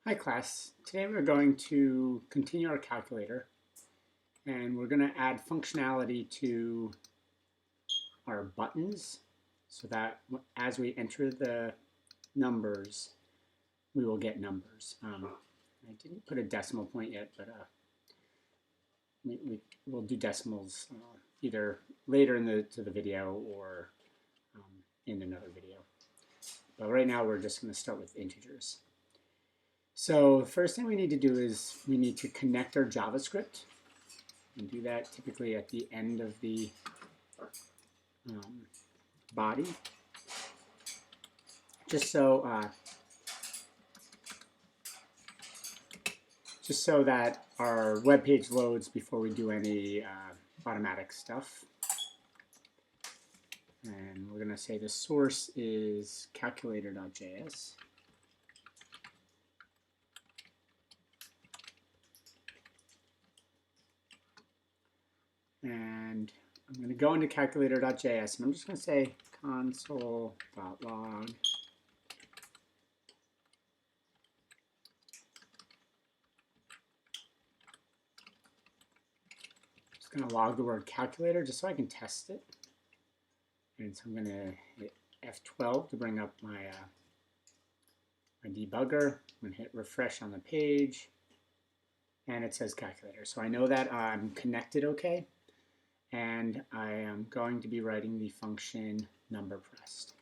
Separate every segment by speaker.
Speaker 1: Hi class, today we're going to continue our calculator and we're going to add functionality to our buttons so that as we enter the numbers we will get numbers. I didn't put a decimal point yet, but we'll do decimals either later in the video or in another video. But right now we're just going to start with integers. So the first thing we need to do is we need to connect our JavaScript, and do that typically at the end of the body, just so that our web page loads before we do any automatic stuff. And we're going to say the source is calculator.js. And I'm going to go into calculator.js and I'm just going to say console.log. Just going to log the word calculator just so I can test it. And so I'm going to hit F12 to bring up my my debugger. I'm going to hit refresh on the page and it says calculator. So I know that I'm connected okay. And I am going to be writing the function number pressed.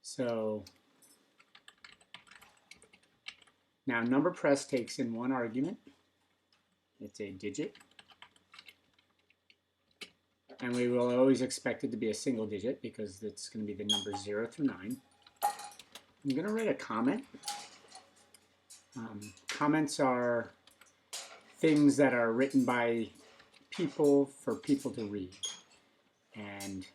Speaker 1: So now number pressed takes in one argument. It's a digit. And we will always expect it to be a single digit because it's going to be the numbers 0 through 9. I'm going to write a comment. Comments are things that are written by people for people to read and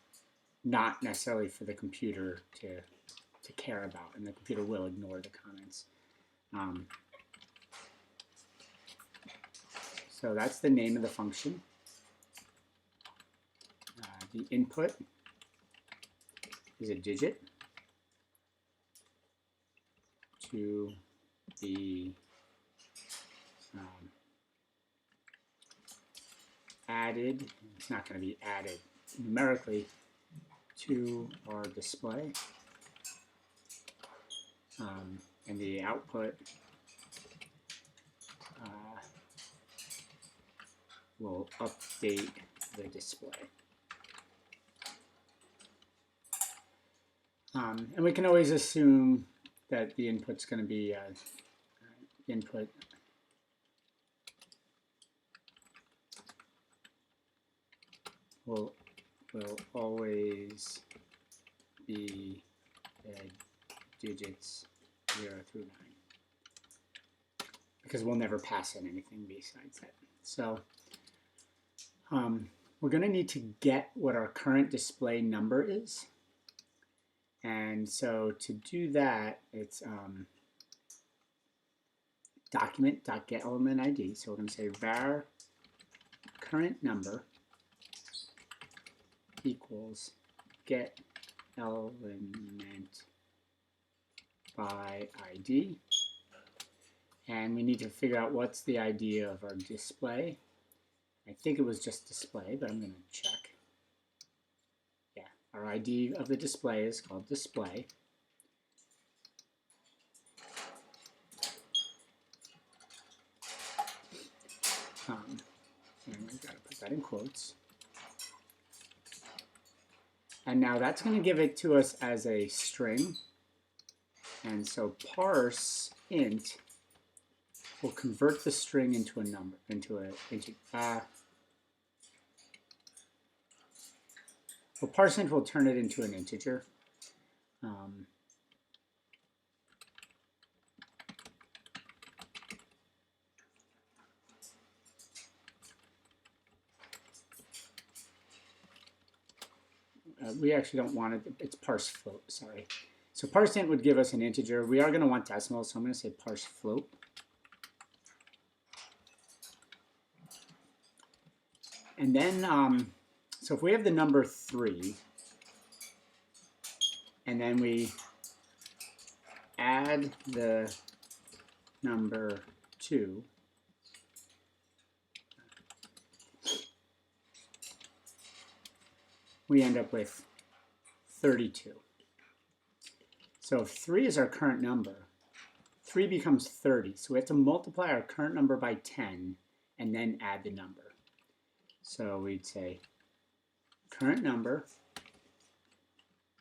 Speaker 1: not necessarily for the computer to care about, and the computer will ignore the comments. So that's the name of the function. The input is a digit to the added, it's not going to be added numerically to our display, and the output will update the display. And we can always assume that the input's going to be input will always be the digits 0 through 9, because we'll never pass in anything besides that. So we're going to need to get what our current display number is. And so to do that, it's document.getElementID. So we're going to say var current number equals get element by ID. And we need to figure out what's the ID of our display. I think it was just display, but I'm going to check. Yeah, our ID of the display is called display. And we've got to put that in quotes. And now that's going to give it to us as a string. And so parse int will convert the string into a number, well, parse int will turn it into an integer. We actually don't want it, it's parse float, sorry. So parse int would give us an integer. We are going to want decimals, so I'm going to say parse float. And then, so if we have the number 3, and then we add the number 2, we end up with 32. So if 3 is our current number, 3 becomes 30. So we have to multiply our current number by 10 and then add the number. So we'd say current number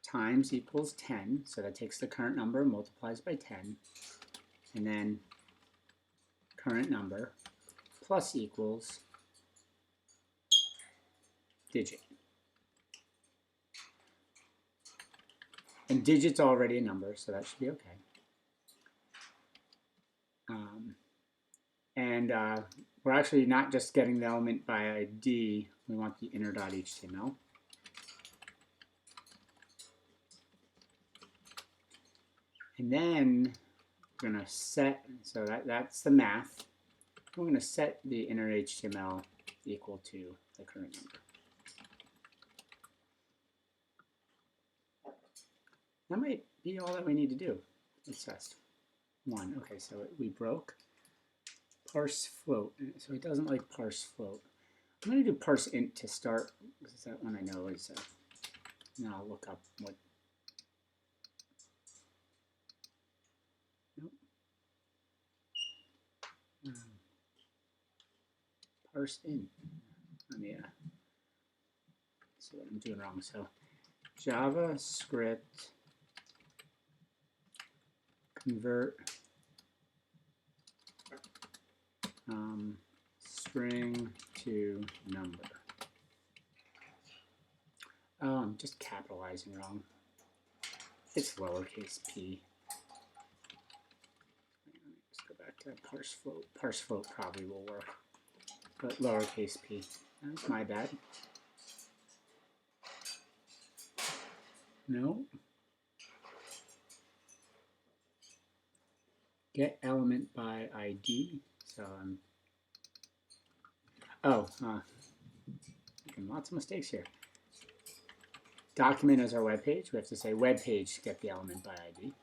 Speaker 1: times equals 10. So that takes the current number and multiplies by 10. And then current number plus equals digit. And digit's already a number, so that should be okay. We're actually not just getting the element by ID, we want the inner.html. And then we're going to set, so that's the math. We're going to set the inner HTML equal to the current number. That might be all that we need to do. Let's test. 1. Okay, so we broke parse float, so it doesn't like parse float. I'm going to do parse int to start, because that one I know is, and I'll look up what. Nope. Parse int. Let me see what I'm doing wrong. So JavaScript convert string to number. Oh, I'm just capitalizing wrong. It's lowercase p. Let's go back to parse float. Parse float probably will work, but lowercase p. That's my bad. No. Get element by ID. So I'm. Making lots of mistakes here. Document is our web page. We have to say web page get the element by ID,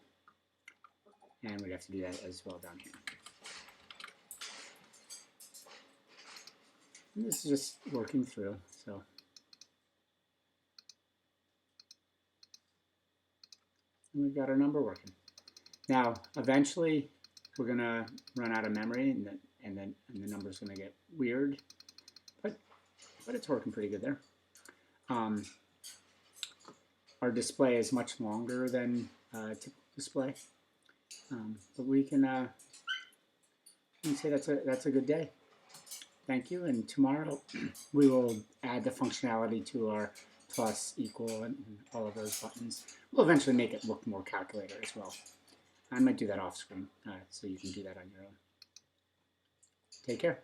Speaker 1: and we have to do that as well down here. And this is just working through. So and we've got our number working. Now, eventually, we're going to run out of memory, and the number's going to get weird. But it's working pretty good there. Our display is much longer than typical display, but we can say that's a good day. Thank you. And tomorrow we will add the functionality to our plus, equal, and all of those buttons. We'll eventually make it look more calculator as well. I might do that off screen, so you can do that on your own. Take care.